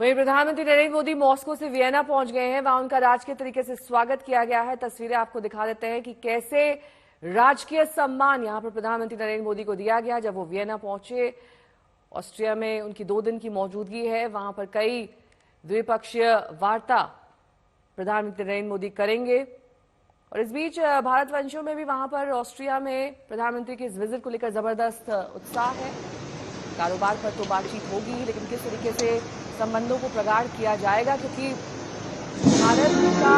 वहीं प्रधानमंत्री नरेंद्र मोदी मॉस्को से वियना पहुंच गए हैं। वहां उनका राजकीय तरीके से स्वागत किया गया है। तस्वीरें आपको दिखा देते हैं कि कैसे राजकीय सम्मान यहां पर प्रधानमंत्री नरेंद्र मोदी को दिया गया जब वो वियना पहुंचे। ऑस्ट्रिया में उनकी 2 दिन की मौजूदगी है। वहां पर कई द्विपक्षीय वार्ता प्रधानमंत्री नरेंद्र मोदी करेंगे। और इस बीच भारतवंशियों में भी वहां पर ऑस्ट्रिया में प्रधानमंत्री के इस विजिट को लेकर जबरदस्त उत्साह है। कारोबार पर तो बातचीत होगी, लेकिन किस तरीके से संबंधों को प्रगाढ़ किया जाएगा, क्योंकि भारत का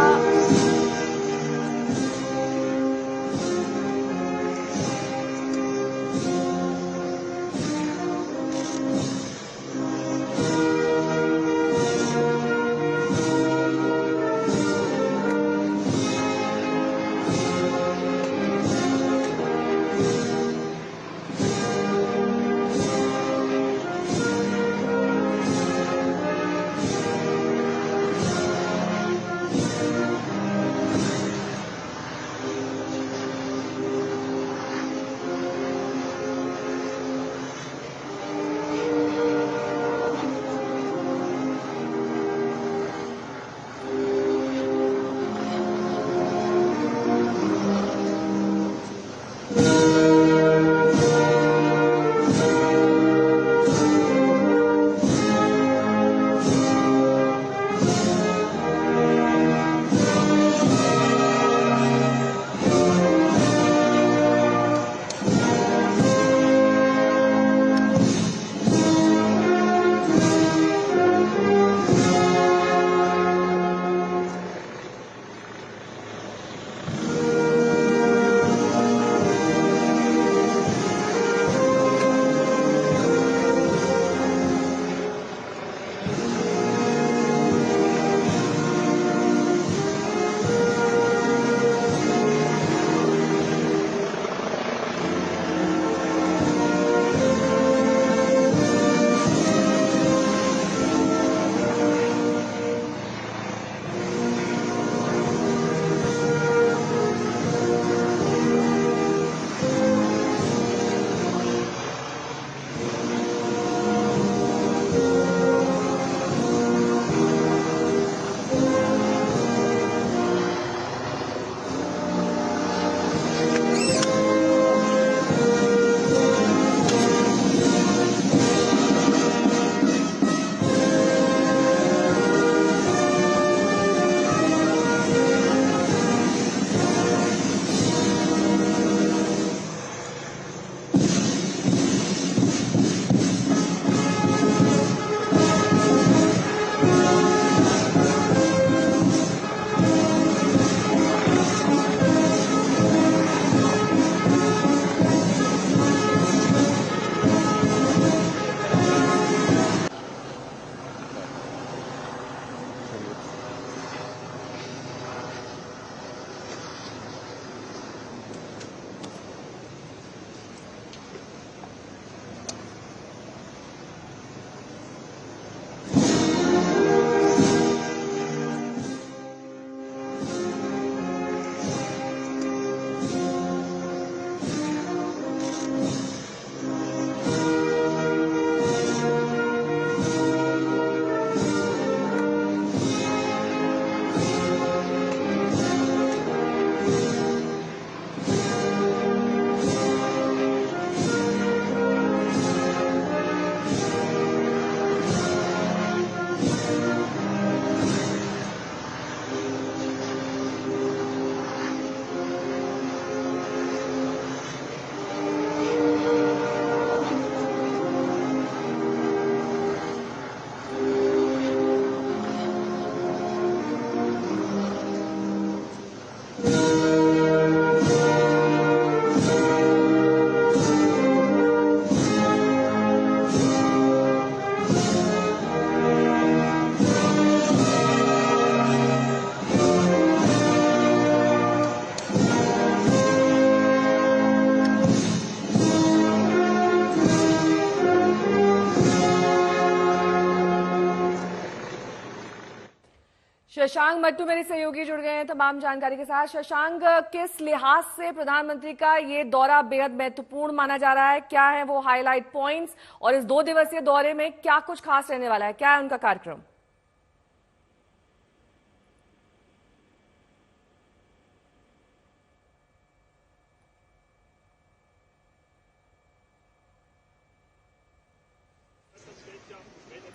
शशांक मट्टू मेरे सहयोगी जुड़ गए हैं तमाम जानकारी के साथ। शशांक, किस लिहाज से प्रधानमंत्री का ये दौरा बेहद महत्वपूर्ण माना जा रहा है? क्या है वो हाईलाइट पॉइंट्स और इस 2 दिवसीय दौरे में क्या कुछ खास रहने वाला है? क्या है उनका कार्यक्रम?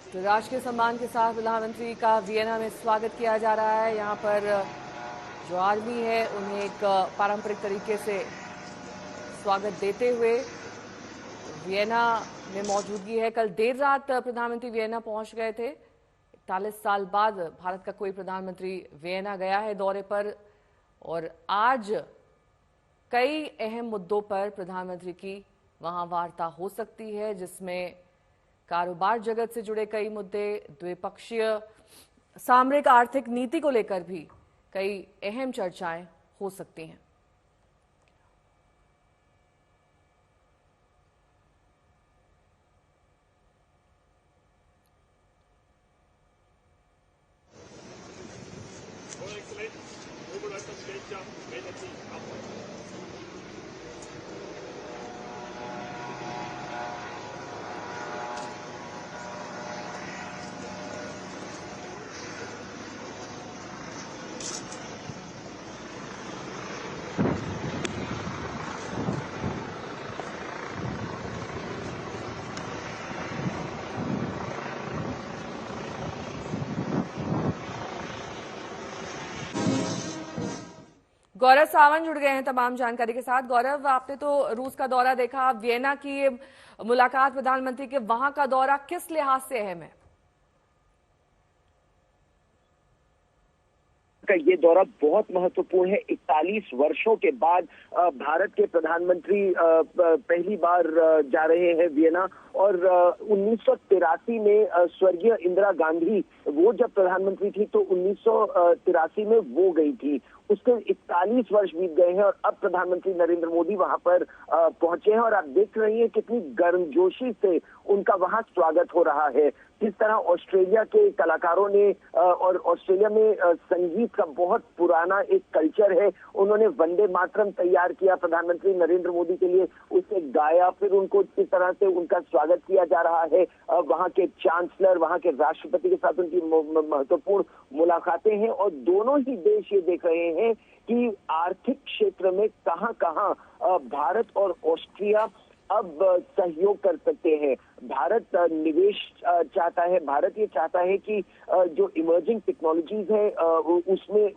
तो राष्ट्रीय सम्मान के साथ प्रधानमंत्री का वियना में स्वागत किया जा रहा है। यहाँ पर जो आर्मी है उन्हें एक पारंपरिक तरीके से स्वागत देते हुए वियना में मौजूदगी है। कल देर रात प्रधानमंत्री वियना पहुंच गए थे। 41 साल बाद भारत का कोई प्रधानमंत्री वियना गया है दौरे पर, और आज कई अहम मुद्दों पर प्रधानमंत्री की वहां वार्ता हो सकती है, जिसमें कारोबार जगत से जुड़े कई मुद्दे, द्विपक्षीय सामरिक आर्थिक नीति को लेकर भी कई अहम चर्चाएं हो सकती हैं। गौरव सावंत जुड़ गए हैं तमाम जानकारी के साथ। गौरव, आपने तो रूस का दौरा देखा, वियना की ये मुलाकात प्रधानमंत्री के, वहां का दौरा किस लिहाज से अहम है? का ये दौरा बहुत महत्वपूर्ण है। 41 वर्षों के बाद भारत के प्रधानमंत्री पहली बार जा रहे हैं वियना। और 1983 में स्वर्गीय इंदिरा गांधी वो जब प्रधानमंत्री थी तो 1983 में वो गई थी। उसके 41 वर्ष बीत गए हैं और अब प्रधानमंत्री नरेंद्र मोदी वहां पर पहुंचे हैं। और आप देख रही हैं कितनी गर्मजोशी से उनका वहां स्वागत हो रहा है। किस तरह ऑस्ट्रेलिया के कलाकारों ने और ऑस्ट्रेलिया में संगीत का बहुत पुराना एक कल्चर है, उन्होंने वंदे मातरम तैयार किया प्रधानमंत्री नरेंद्र मोदी के लिए, उसे गाया, फिर उनको किस तरह से उनका स्वागत किया जा रहा है। वहां के चांसलर, वहां के राष्ट्रपति के साथ उनकी महत्वपूर्ण मुलाकातें हैं। और दोनों ही देश ये देख रहे हैं कि आर्थिक क्षेत्र में कहां कहां भारत और ऑस्ट्रिया अब सहयोग कर सकते हैं। भारत निवेश चाहता है, भारत ये चाहता है कि जो इमर्जिंग टेक्नोलॉजीज है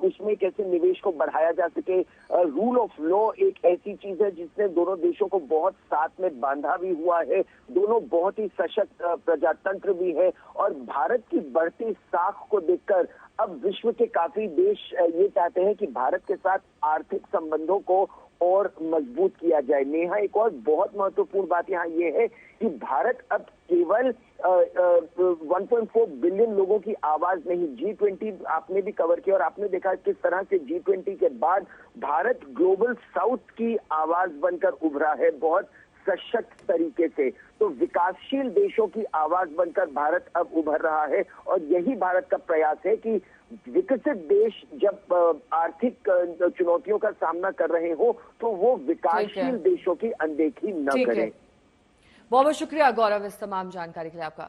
उसमें कैसे निवेश को बढ़ाया जा सके। रूल ऑफ लॉ एक ऐसी चीज है जिसने दोनों देशों को बहुत साथ में बांधा भी हुआ है। दोनों बहुत ही सशक्त प्रजातंत्र भी है। और भारत की बढ़ती साख को देखकर अब विश्व के काफी देश ये चाहते हैं कि भारत के साथ आर्थिक संबंधों को और मजबूत किया जाए। नेहा, एक और बहुत महत्वपूर्ण बात यहाँ ये है कि भारत अब केवल 1.4 बिलियन लोगों की आवाज नहीं, G20 आपने भी कवर किया और आपने देखा किस तरह से G20 के बाद भारत ग्लोबल साउथ की आवाज बनकर उभरा है बहुत सशक्त तरीके से। तो विकासशील देशों की आवाज बनकर भारत अब उभर रहा है। और यही भारत का प्रयास है कि विकसित देश जब आर्थिक चुनौतियों का सामना कर रहे हो तो वो विकासशील देशों की अनदेखी न करें। बहुत बहुत शुक्रिया गौरव इस तमाम जानकारी के लिए आपका।